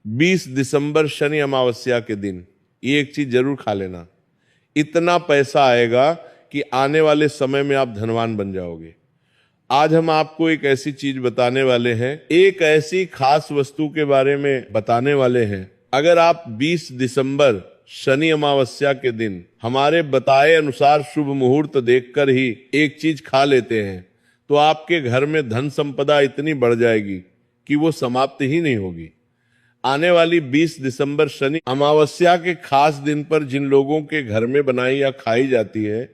20 दिसंबर शनि अमावस्या के दिन ये एक चीज जरूर खा लेना। इतना पैसा आएगा कि आने वाले समय में आप धनवान बन जाओगे। आज हम आपको एक ऐसी चीज बताने वाले हैं, एक ऐसी खास वस्तु के बारे में बताने वाले हैं। अगर आप 20 दिसंबर शनि अमावस्या के दिन हमारे बताए अनुसार शुभ मुहूर्त देखकर ही एक चीज खा लेते हैं तो आपके घर में धन संपदा इतनी बढ़ जाएगी कि वो समाप्त ही नहीं होगी। आने वाली 20 दिसंबर शनि अमावस्या के खास दिन पर जिन लोगों के घर में बनाई या खाई जाती है,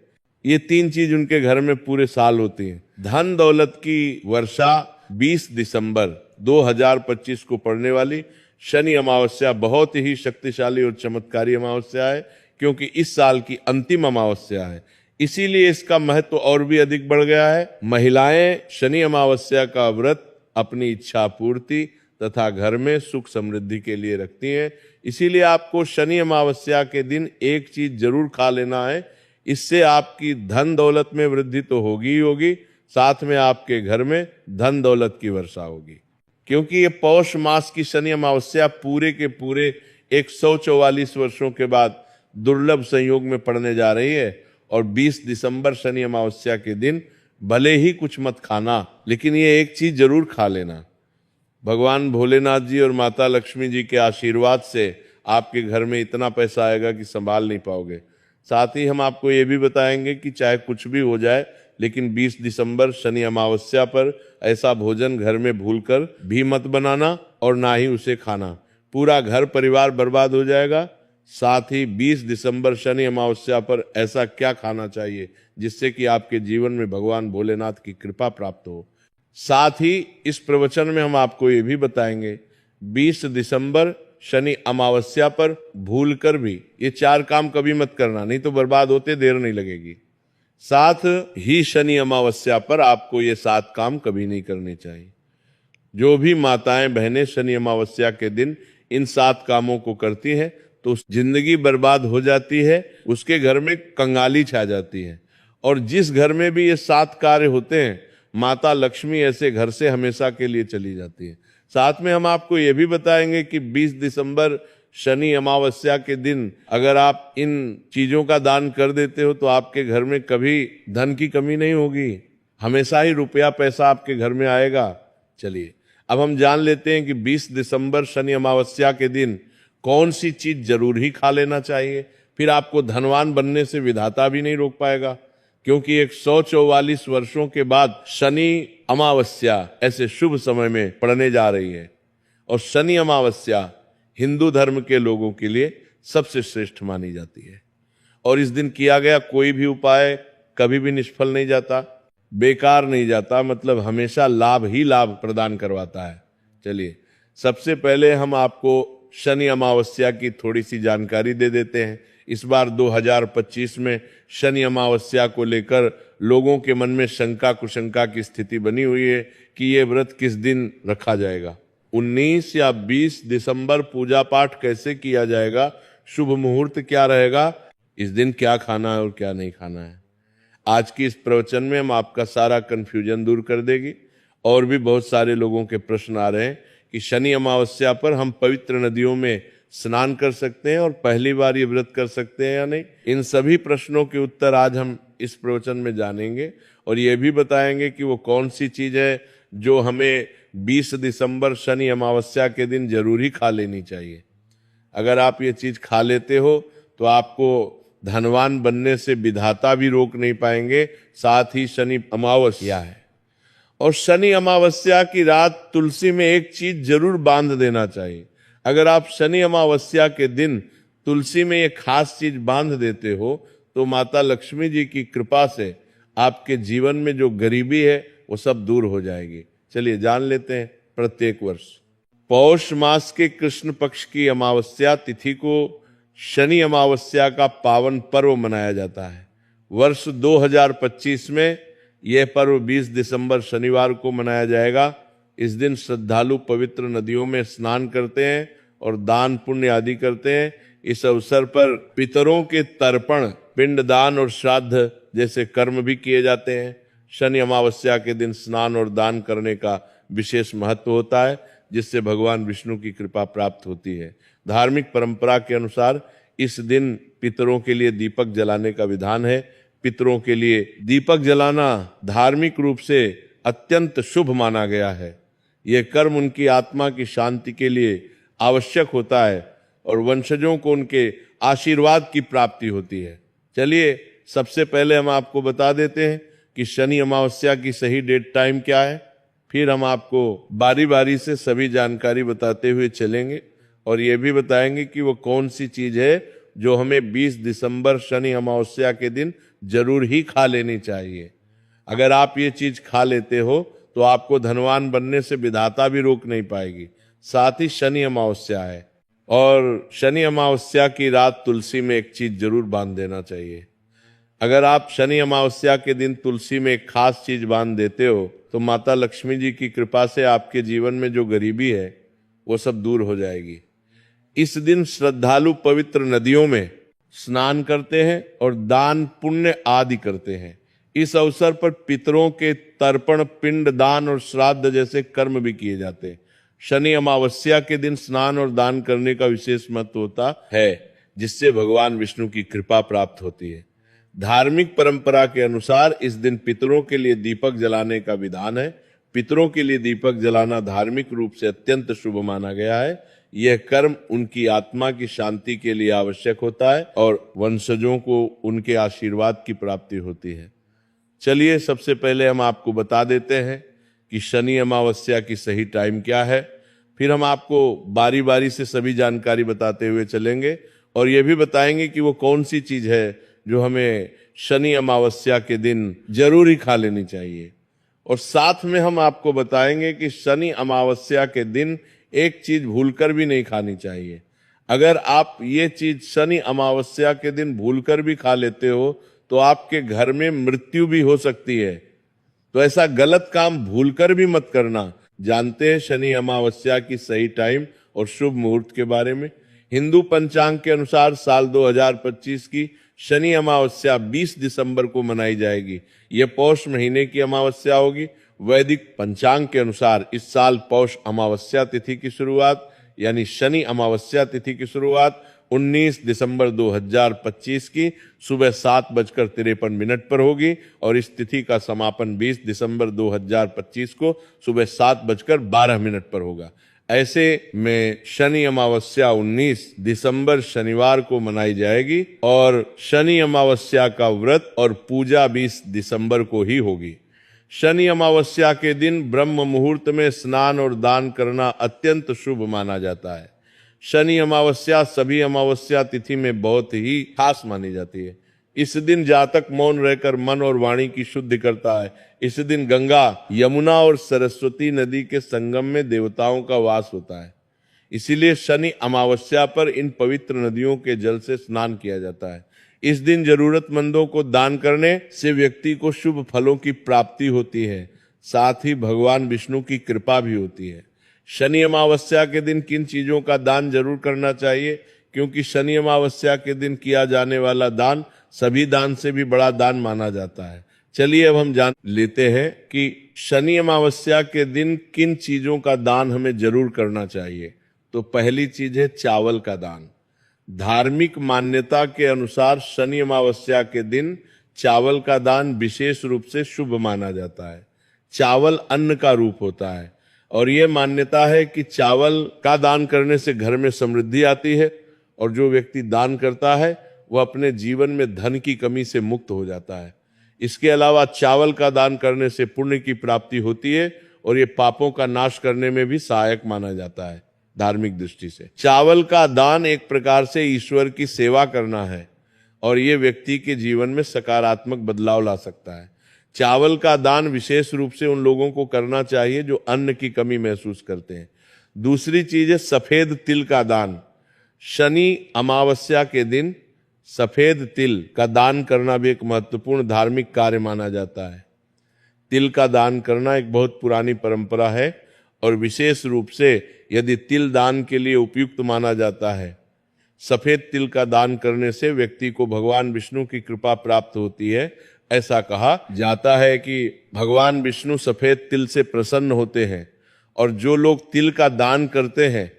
ये 3 चीज उनके घर में पूरे साल होती है। धन दौलत की वर्षा 20 दिसंबर 2025 को पड़ने वाली शनि अमावस्या बहुत ही शक्तिशाली और चमत्कारी अमावस्या है, क्योंकि इस साल की अंतिम अमावस्या है। इसीलिए इसका महत्व और भी अधिक बढ़ गया है। महिलाएं शनि अमावस्या का व्रत अपनी इच्छा पूर्ति तथा घर में सुख समृद्धि के लिए रखती हैं। इसीलिए आपको शनि अमावस्या के दिन एक चीज जरूर खा लेना है। इससे आपकी धन दौलत में वृद्धि तो होगी ही होगी, साथ में आपके घर में धन दौलत की वर्षा होगी। क्योंकि ये पौष मास की शनि अमावस्या पूरे के पूरे 144 वर्षों के बाद दुर्लभ संयोग में पड़ने जा रही है। और 20 दिसंबर शनि अमावस्या के दिन भले ही कुछ मत खाना, लेकिन ये एक चीज जरूर खा लेना। भगवान भोलेनाथ जी और माता लक्ष्मी जी के आशीर्वाद से आपके घर में इतना पैसा आएगा कि संभाल नहीं पाओगे। साथ ही हम आपको ये भी बताएंगे कि चाहे कुछ भी हो जाए, लेकिन 20 दिसंबर शनि अमावस्या पर ऐसा भोजन घर में भूलकर भी मत बनाना और ना ही उसे खाना, पूरा घर परिवार बर्बाद हो जाएगा। साथ ही 20 दिसंबर शनि अमावस्या पर ऐसा क्या खाना चाहिए जिससे कि आपके जीवन में भगवान भोलेनाथ की कृपा प्राप्त हो। साथ ही इस प्रवचन में हम आपको ये भी बताएंगे 20 दिसंबर शनि अमावस्या पर भूलकर भी ये 4 काम कभी मत करना, नहीं तो बर्बाद होते देर नहीं लगेगी। साथ ही शनि अमावस्या पर आपको ये 7 काम कभी नहीं करने चाहिए। जो भी माताएं बहनें शनि अमावस्या के दिन इन 7 कामों को करती हैं तो जिंदगी बर्बाद हो जाती है, उसके घर में कंगाली छा जाती है। और जिस घर में भी ये 7 कार्य होते हैं, माता लक्ष्मी ऐसे घर से हमेशा के लिए चली जाती है। साथ में हम आपको ये भी बताएंगे कि 20 दिसंबर शनि अमावस्या के दिन अगर आप इन चीजों का दान कर देते हो तो आपके घर में कभी धन की कमी नहीं होगी, हमेशा ही रुपया पैसा आपके घर में आएगा। चलिए अब हम जान लेते हैं कि 20 दिसंबर शनि अमावस्या के दिन कौन सी चीज जरूर ही खा लेना चाहिए, फिर आपको धनवान बनने से विधाता भी नहीं रोक पाएगा। क्योंकि 144 वर्षों के बाद शनि अमावस्या ऐसे शुभ समय में पड़ने जा रही है। और शनि अमावस्या हिंदू धर्म के लोगों के लिए सबसे श्रेष्ठ मानी जाती है। और इस दिन किया गया कोई भी उपाय कभी भी निष्फल नहीं जाता, बेकार नहीं जाता, मतलब हमेशा लाभ ही लाभ प्रदान करवाता है। चलिए सबसे पहले हम आपको शनि अमावस्या की थोड़ी सी जानकारी दे देते हैं। इस बार 2025 में शनि अमावस्या को लेकर लोगों के मन में शंका कुशंका की स्थिति बनी हुई है कि ये व्रत किस दिन रखा जाएगा, 19 या 20 दिसंबर पूजा पाठ कैसे किया जाएगा, शुभ मुहूर्त क्या रहेगा, इस दिन क्या खाना है और क्या नहीं खाना है। आज की इस प्रवचन में हम आपका सारा कंफ्यूजन दूर कर देगी। और भी बहुत सारे लोगों के प्रश्न आ रहे हैं कि शनि अमावस्या पर हम पवित्र नदियों में स्नान कर सकते हैं और पहली बार ये व्रत कर सकते हैं या नहीं। इन सभी प्रश्नों के उत्तर आज हम इस प्रवचन में जानेंगे और ये भी बताएंगे कि वो कौन सी चीज है जो हमें 20 दिसंबर शनि अमावस्या के दिन जरूर ही खा लेनी चाहिए। अगर आप ये चीज खा लेते हो तो आपको धनवान बनने से विधाता भी रोक नहीं पाएंगे। साथ ही शनि अमावस्या है और शनि अमावस्या की रात तुलसी में एक चीज जरूर बांध देना चाहिए। अगर आप शनि अमावस्या के दिन तुलसी में ये खास चीज बांध देते हो तो माता लक्ष्मी जी की कृपा से आपके जीवन में जो गरीबी है वो सब दूर हो जाएगी। चलिए जान लेते हैं। प्रत्येक वर्ष पौष मास के कृष्ण पक्ष की अमावस्या तिथि को शनि अमावस्या का पावन पर्व मनाया जाता है। वर्ष 2025 में यह पर्व 20 दिसंबर शनिवार को मनाया जाएगा। इस दिन श्रद्धालु पवित्र नदियों में स्नान करते हैं और दान पुण्य आदि करते हैं। इस अवसर पर पितरों के तर्पण, पिंडदान और श्राद्ध जैसे कर्म भी किए जाते हैं। शनि अमावस्या के दिन स्नान और दान करने का विशेष महत्व होता है। जिससे भगवान विष्णु की कृपा प्राप्त होती है। धार्मिक परंपरा के अनुसार इस दिन पितरों के लिए दीपक जलाने का विधान है। पितरों के लिए दीपक जलाना धार्मिक रूप से अत्यंत शुभ माना गया है। यह कर्म उनकी आत्मा की शांति के लिए आवश्यक होता है और वंशजों को उनके आशीर्वाद की प्राप्ति होती है। चलिए सबसे पहले हम आपको बता देते हैं कि शनि अमावस्या की सही डेट टाइम क्या है, फिर हम आपको बारी बारी से सभी जानकारी बताते हुए चलेंगे और ये भी बताएंगे कि वो कौन सी चीज है जो हमें 20 दिसंबर शनि अमावस्या के दिन जरूर ही खा लेनी चाहिए। अगर आप ये चीज खा लेते हो तो आपको धनवान बनने से विधाता भी रोक नहीं पाएगी। साथ ही शनि अमावस्या है और शनि अमावस्या की रात तुलसी में एक चीज जरूर बांध देना चाहिए। अगर आप शनि अमावस्या के दिन तुलसी में एक खास चीज बांध देते हो तो माता लक्ष्मी जी की कृपा से आपके जीवन में जो गरीबी है वो सब दूर हो जाएगी। इस दिन श्रद्धालु पवित्र नदियों में स्नान करते हैं और दान पुण्य आदि करते हैं। इस अवसर पर पितरों के तर्पण, पिंड दान और श्राद्ध जैसे कर्म भी किए जाते हैं। शनि अमावस्या के दिन स्नान और दान करने का विशेष महत्व होता है, जिससे भगवान विष्णु की कृपा प्राप्त होती है। धार्मिक परंपरा के अनुसार इस दिन पितरों के लिए दीपक जलाने का विधान है। पितरों के लिए दीपक जलाना धार्मिक रूप से अत्यंत शुभ माना गया है। यह कर्म उनकी आत्मा की शांति के लिए आवश्यक होता है और वंशजों को उनके आशीर्वाद की प्राप्ति होती है। चलिए सबसे पहले हम आपको बता देते हैं कि शनि अमावस्या की सही टाइम क्या है, फिर हम आपको बारी बारी से सभी जानकारी बताते हुए चलेंगे और यह भी बताएंगे कि वो कौन सी चीज है जो हमें शनि अमावस्या के दिन जरूर ही खा लेनी चाहिए। और साथ में हम आपको बताएंगे कि शनि अमावस्या के दिन एक चीज भूलकर भी नहीं खानी चाहिए। अगर आप ये चीज शनि अमावस्या के दिन भूलकर भी खा लेते हो तो आपके घर में मृत्यु भी हो सकती है। तो ऐसा गलत काम भूलकर भी मत करना। जानते हैं शनि अमावस्या की सही टाइम और शुभ मुहूर्त के बारे में। हिंदू पंचांग के अनुसार साल 2025 की शनि अमावस्या 20 दिसंबर को मनाई जाएगी। यह पौष महीने की अमावस्या होगी। वैदिक पंचांग के अनुसार इस साल पौष अमावस्या तिथि की शुरुआत यानी शनि अमावस्या तिथि की शुरुआत 19 दिसंबर 2025 की सुबह 7:53 पर होगी और इस तिथि का समापन 20 दिसंबर 2025 को सुबह 7:12 पर होगा। ऐसे में शनि अमावस्या 19 दिसंबर शनिवार को मनाई जाएगी और शनि अमावस्या का व्रत और पूजा 20 दिसंबर को ही होगी। शनि अमावस्या के दिन ब्रह्म मुहूर्त में स्नान और दान करना अत्यंत शुभ माना जाता है। शनि अमावस्या सभी अमावस्या तिथि में बहुत ही खास मानी जाती है। इस दिन जातक मौन रहकर मन और वाणी की शुद्धि करता है। इस दिन गंगा, यमुना और सरस्वती नदी के संगम में देवताओं का वास होता है। इसीलिए शनि अमावस्या पर इन पवित्र नदियों के जल से स्नान किया जाता है। इस दिन जरूरतमंदों को दान करने से व्यक्ति को शुभ फलों की प्राप्ति होती है, साथ ही भगवान विष्णु की कृपा भी होती है। शनि अमावस्या के दिन किन चीजों का दान जरूर करना चाहिए, क्योंकि शनि अमावस्या के दिन किया जाने वाला दान सभी दान से भी बड़ा दान माना जाता है। चलिए अब हम जान लेते हैं कि शनि अमावस्या के दिन किन चीजों का दान हमें जरूर करना चाहिए। तो पहली चीज है चावल का दान। धार्मिक मान्यता के अनुसार शनि अमावस्या के दिन चावल का दान विशेष रूप से शुभ माना जाता है। चावल अन्न का रूप होता है और यह मान्यता है कि चावल का दान करने से घर में समृद्धि आती है और जो व्यक्ति दान करता है वह अपने जीवन में धन की कमी से मुक्त हो जाता है। इसके अलावा चावल का दान करने से पुण्य की प्राप्ति होती है और ये पापों का नाश करने में भी सहायक माना जाता है। धार्मिक दृष्टि से चावल का दान एक प्रकार से ईश्वर की सेवा करना है और ये व्यक्ति के जीवन में सकारात्मक बदलाव ला सकता है। चावल का दान विशेष रूप से उन लोगों को करना चाहिए जो अन्न की कमी महसूस करते हैं। दूसरी चीज है सफेद तिल का दान। शनि अमावस्या के दिन सफेद तिल का दान करना भी एक महत्वपूर्ण धार्मिक कार्य माना जाता है। तिल का दान करना एक बहुत पुरानी परंपरा है और विशेष रूप से यदि तिल दान के लिए उपयुक्त माना जाता है। सफेद तिल का दान करने से व्यक्ति को भगवान विष्णु की कृपा प्राप्त होती है। ऐसा कहा जाता है कि भगवान विष्णु सफेद तिल से प्रसन्न होते हैं और जो लोग तिल का दान करते हैं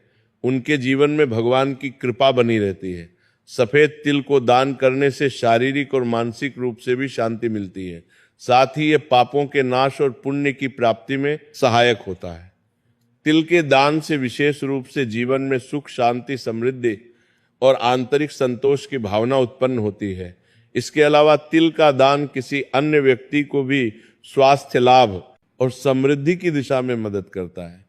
उनके जीवन में भगवान की कृपा बनी रहती है। सफेद तिल को दान करने से शारीरिक और मानसिक रूप से भी शांति मिलती है। साथ ही ये पापों के नाश और पुण्य की प्राप्ति में सहायक होता है। तिल के दान से विशेष रूप से जीवन में सुख, शांति, समृद्धि और आंतरिक संतोष की भावना उत्पन्न होती है। इसके अलावा तिल का दान किसी अन्य व्यक्ति को भी स्वास्थ्य लाभ और समृद्धि की दिशा में मदद करता है।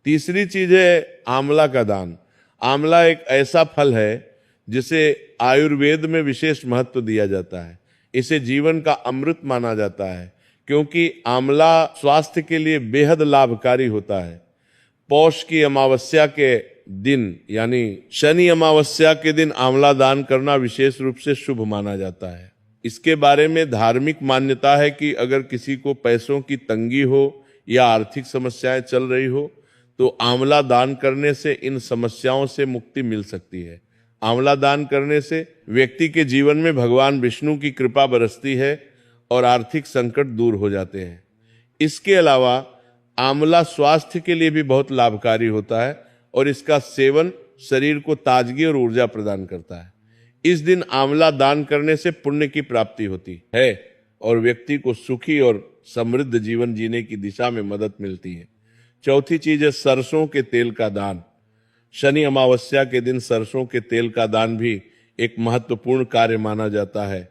तीसरी चीज है आंवला का दान। आंवला एक ऐसा फल है जिसे आयुर्वेद में विशेष महत्व दिया जाता है। इसे जीवन का अमृत माना जाता है क्योंकि आंवला स्वास्थ्य के लिए बेहद लाभकारी होता है। पौष की अमावस्या के दिन यानी शनि अमावस्या के दिन आंवला दान करना विशेष रूप से शुभ माना जाता है। इसके बारे में धार्मिक मान्यता है कि अगर किसी को पैसों की तंगी हो या आर्थिक समस्याएं चल रही हो तो आंवला दान करने से इन समस्याओं से मुक्ति मिल सकती है। आंवला दान करने से व्यक्ति के जीवन में भगवान विष्णु की कृपा बरसती है और आर्थिक संकट दूर हो जाते हैं। इसके अलावा आंवला स्वास्थ्य के लिए भी बहुत लाभकारी होता है और इसका सेवन शरीर को ताजगी और ऊर्जा प्रदान करता है। इस दिन आंवला दान करने से पुण्य की प्राप्ति होती है और व्यक्ति को सुखी और समृद्ध जीवन जीने की दिशा में मदद मिलती है। चौथी चीज है सरसों के तेल का दान। शनि अमावस्या के दिन सरसों के तेल का दान भी एक महत्वपूर्ण कार्य माना जाता है।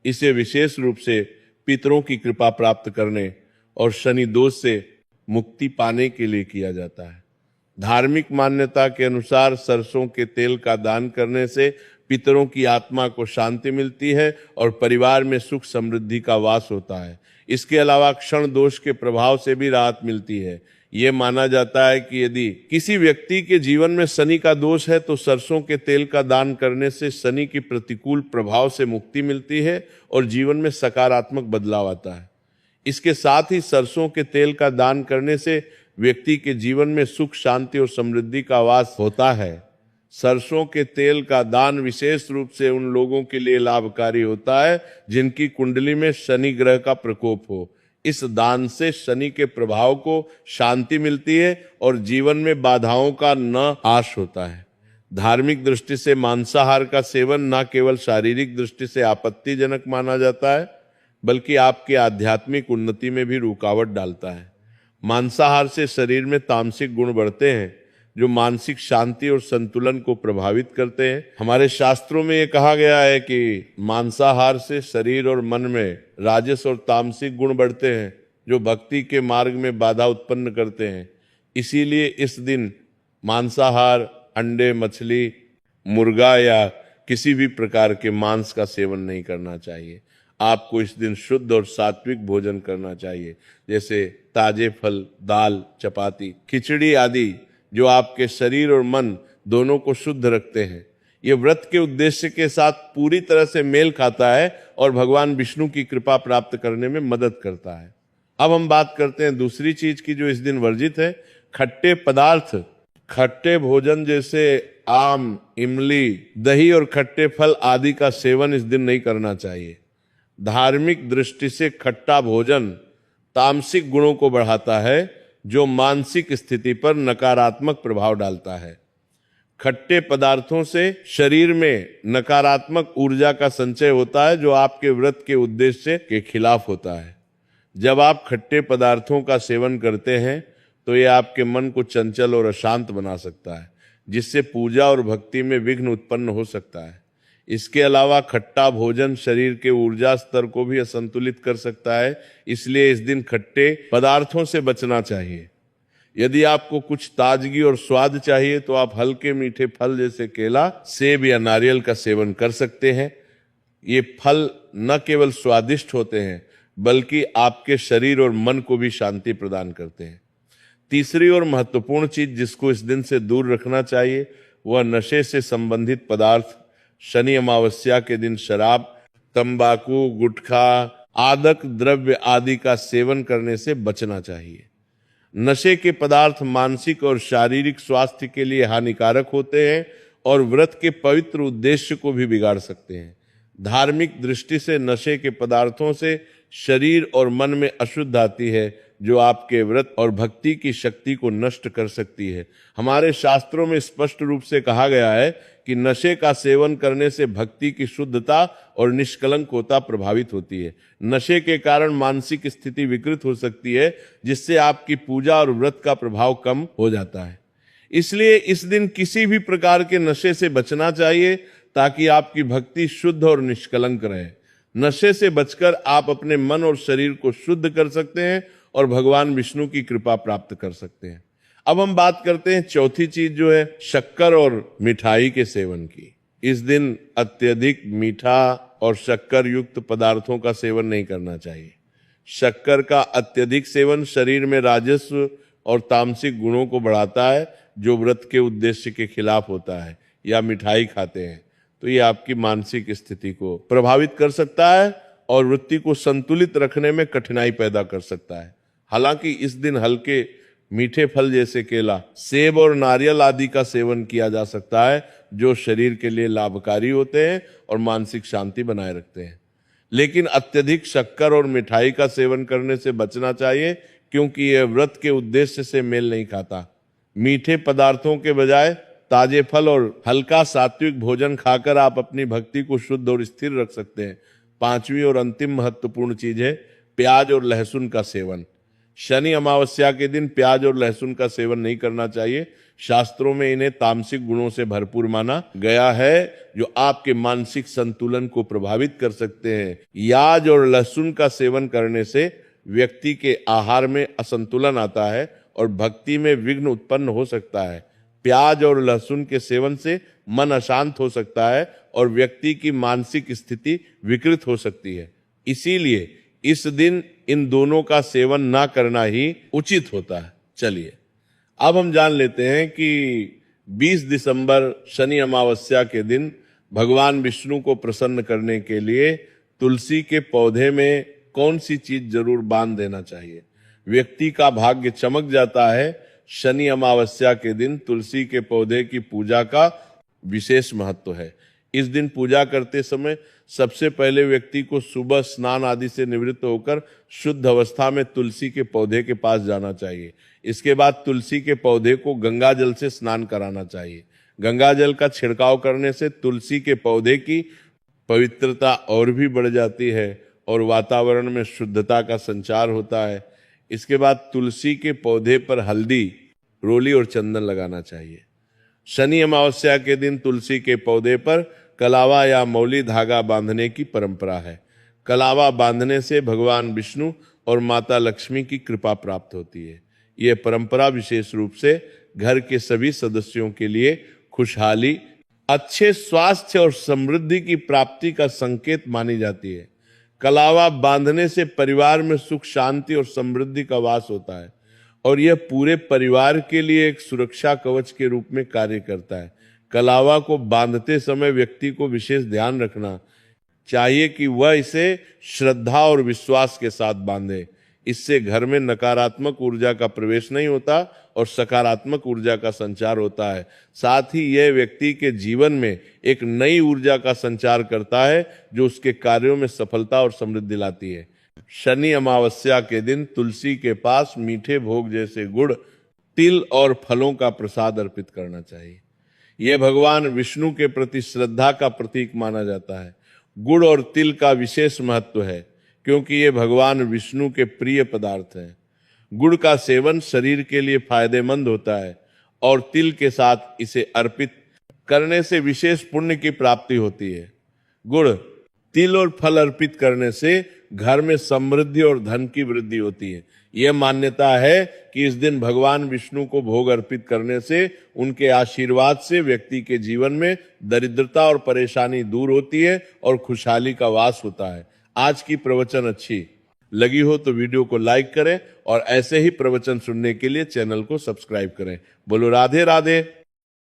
इसे विशेष रूप से पितरों की कृपा प्राप्त करने और शनि दोष से मुक्ति पाने के लिए किया जाता है। धार्मिक मान्यता के अनुसार सरसों के तेल का दान करने से पितरों की आत्मा को शांति मिलती है और परिवार में सुख समृद्धि का वास होता है। इसके अलावा क्षण दोष के प्रभाव से भी राहत मिलती है। ये माना जाता है कि यदि किसी व्यक्ति के जीवन में शनि का दोष है तो सरसों के तेल का दान करने से शनि की प्रतिकूल प्रभाव से मुक्ति मिलती है और जीवन में सकारात्मक बदलाव आता है। इसके साथ ही सरसों के तेल का दान करने से व्यक्ति के जीवन में सुख, शांति और समृद्धि का वास होता है। सरसों के तेल का दान विशेष रूप से उन लोगों के लिए लाभकारी होता है जिनकी कुंडली में शनि ग्रह का प्रकोप हो। इस दान से शनि के प्रभाव को शांति मिलती है और जीवन में बाधाओं का नाश होता है। धार्मिक दृष्टि से मांसाहार का सेवन न केवल शारीरिक दृष्टि से आपत्तिजनक माना जाता है बल्कि आपकी आध्यात्मिक उन्नति में भी रुकावट डालता है। मांसाहार से शरीर में तामसिक गुण बढ़ते हैं जो मानसिक शांति और संतुलन को प्रभावित करते हैं। हमारे शास्त्रों में ये कहा गया है कि मांसाहार से शरीर और मन में राजस और तामसिक गुण बढ़ते हैं जो भक्ति के मार्ग में बाधा उत्पन्न करते हैं। इसीलिए इस दिन मांसाहार, अंडे, मछली, मुर्गा या किसी भी प्रकार के मांस का सेवन नहीं करना चाहिए। आपको इस दिन शुद्ध और सात्विक भोजन करना चाहिए, जैसे ताजे फल, दाल, चपाती, खिचड़ी आदि जो आपके शरीर और मन दोनों को शुद्ध रखते हैं। ये व्रत के उद्देश्य के साथ पूरी तरह से मेल खाता है और भगवान विष्णु की कृपा प्राप्त करने में मदद करता है। अब हम बात करते हैं दूसरी चीज की जो इस दिन वर्जित है, खट्टे पदार्थ। खट्टे भोजन जैसे आम, इमली, दही और खट्टे फल आदि का सेवन इस दिन नहीं करना चाहिए। धार्मिक दृष्टि से खट्टा भोजन तामसिक गुणों को बढ़ाता है जो मानसिक स्थिति पर नकारात्मक प्रभाव डालता है। खट्टे पदार्थों से शरीर में नकारात्मक ऊर्जा का संचय होता है जो आपके व्रत के उद्देश्य के खिलाफ होता है। जब आप खट्टे पदार्थों का सेवन करते हैं तो यह आपके मन को चंचल और अशांत बना सकता है जिससे पूजा और भक्ति में विघ्न उत्पन्न हो सकता है। इसके अलावा खट्टा भोजन शरीर के ऊर्जा स्तर को भी असंतुलित कर सकता है, इसलिए इस दिन खट्टे पदार्थों से बचना चाहिए। यदि आपको कुछ ताजगी और स्वाद चाहिए तो आप हल्के मीठे फल जैसे केला, सेब या नारियल का सेवन कर सकते हैं। ये फल न केवल स्वादिष्ट होते हैं बल्कि आपके शरीर और मन को भी शांति प्रदान करते हैं। तीसरी और महत्वपूर्ण चीज जिसको इस दिन से दूर रखना चाहिए वह नशे से संबंधित पदार्थ। शनि अमावस्या के दिन शराब, तंबाकू, गुटखा, आदक द्रव्य आदि का सेवन करने से बचना चाहिए। नशे के पदार्थ मानसिक और शारीरिक स्वास्थ्य के लिए हानिकारक होते हैं और व्रत के पवित्र उद्देश्य को भी बिगाड़ सकते हैं। धार्मिक दृष्टि से नशे के पदार्थों से शरीर और मन में अशुद्ध आती है जो आपके व्रत और भक्ति की शक्ति को नष्ट कर सकती है। हमारे शास्त्रों में स्पष्ट रूप से कहा गया है कि नशे का सेवन करने से भक्ति की शुद्धता और निष्कलंकता प्रभावित होती है। नशे के कारण मानसिक स्थिति विकृत हो सकती है, जिससे आपकी पूजा और व्रत का प्रभाव कम हो जाता है। इसलिए इस दिन किसी भी प्रकार के नशे से बचना चाहिए, ताकि आपकी भक्ति शुद्ध और निष्कलंक रहे। नशे से बचकर आप अपने मन और शरीर को शुद्ध कर सकते हैं और भगवान विष्णु की कृपा प्राप्त कर सकते हैं। अब हम बात करते हैं चौथी चीज, जो है शक्कर और मिठाई के सेवन की। इस दिन अत्यधिक मीठा और शक्कर युक्त पदार्थों का सेवन नहीं करना चाहिए। शक्कर का अत्यधिक सेवन शरीर में राजस्व और तामसिक गुणों को बढ़ाता है, जो व्रत के उद्देश्य के खिलाफ होता है। या मिठाई खाते हैं तो ये आपकी मानसिक स्थिति को प्रभावित कर सकता है और वृत्ति को संतुलित रखने में कठिनाई पैदा कर सकता है। हालांकि इस दिन हल्के मीठे फल जैसे केला, सेब और नारियल आदि का सेवन किया जा सकता है, जो शरीर के लिए लाभकारी होते हैं और मानसिक शांति बनाए रखते हैं। लेकिन अत्यधिक शक्कर और मिठाई का सेवन करने से बचना चाहिए, क्योंकि यह व्रत के उद्देश्य से मेल नहीं खाता। मीठे पदार्थों के बजाय ताजे फल और हल्का सात्विक भोजन खाकर आप अपनी भक्ति को शुद्ध और स्थिर रख सकते हैं। पांचवी और अंतिम महत्वपूर्ण चीज है प्याज और लहसुन का सेवन। शनि अमावस्या के दिन प्याज और लहसुन का सेवन नहीं करना चाहिए। शास्त्रों में इन्हें तामसिक गुणों से भरपूर माना गया है, जो आपके मानसिक संतुलन को प्रभावित कर सकते हैं। प्याज और लहसुन का सेवन करने से व्यक्ति के आहार में असंतुलन आता है और भक्ति में विघ्न उत्पन्न हो सकता है। प्याज और लहसुन के सेवन से मन अशांत हो सकता है और व्यक्ति की मानसिक स्थिति विकृत हो सकती है। इसीलिए इस दिन इन दोनों का सेवन ना करना ही उचित होता है। चलिए अब हम जान लेते हैं कि 20 दिसंबर शनि अमावस्या के दिन भगवान विष्णु को प्रसन्न करने के लिए तुलसी के पौधे में कौन सी चीज जरूर बांध देना चाहिए। व्यक्ति का भाग्य चमक जाता है। शनि अमावस्या के दिन तुलसी के पौधे की पूजा का विशेष महत्व है। इस दिन पूजा करते समय सबसे पहले व्यक्ति को सुबह स्नान आदि से निवृत्त होकर शुद्ध अवस्था में तुलसी के पौधे के पास जाना चाहिए। इसके बाद तुलसी के पौधे को गंगा जल से स्नान कराना चाहिए। गंगा जल का छिड़काव करने से तुलसी के पौधे की पवित्रता और भी बढ़ जाती है और वातावरण में शुद्धता का संचार होता है। इसके बाद तुलसी के पौधे पर हल्दी, रोली और चंदन लगाना चाहिए। शनि अमावस्या के दिन तुलसी के पौधे पर कलावा या मौली धागा बांधने की परंपरा है। कलावा बांधने से भगवान विष्णु और माता लक्ष्मी की कृपा प्राप्त होती है। यह परंपरा विशेष रूप से घर के सभी सदस्यों के लिए खुशहाली, अच्छे स्वास्थ्य और समृद्धि की प्राप्ति का संकेत मानी जाती है। कलावा बांधने से परिवार में सुख, शांति और समृद्धि का वास होता है और यह पूरे परिवार के लिए एक सुरक्षा कवच के रूप में कार्य करता है। कलावा को बांधते समय व्यक्ति को विशेष ध्यान रखना चाहिए कि वह इसे श्रद्धा और विश्वास के साथ बांधे। इससे घर में नकारात्मक ऊर्जा का प्रवेश नहीं होता और सकारात्मक ऊर्जा का संचार होता है। साथ ही यह व्यक्ति के जीवन में एक नई ऊर्जा का संचार करता है, जो उसके कार्यों में सफलता और समृद्धि लाती है। शनि अमावस्या के दिन तुलसी के पास मीठे भोग जैसे गुड़, तिल और फलों का प्रसाद अर्पित करना चाहिए। यह भगवान विष्णु के प्रति श्रद्धा का प्रतीक माना जाता है। गुड़ और तिल का विशेष महत्व है, क्योंकि ये भगवान विष्णु के प्रिय पदार्थ हैं। गुड़ का सेवन शरीर के लिए फायदेमंद होता है और तिल के साथ इसे अर्पित करने से विशेष पुण्य की प्राप्ति होती है। गुड़, तिल और फल अर्पित करने से घर में समृद्धि और धन की वृद्धि होती है। यह मान्यता है कि इस दिन भगवान विष्णु को भोग अर्पित करने से उनके आशीर्वाद से व्यक्ति के जीवन में दरिद्रता और परेशानी दूर होती है और खुशहाली का वास होता है। आज की प्रवचन अच्छी लगी हो तो वीडियो को लाइक करें और ऐसे ही प्रवचन सुनने के लिए चैनल को सब्सक्राइब करें। बोलो राधे राधे।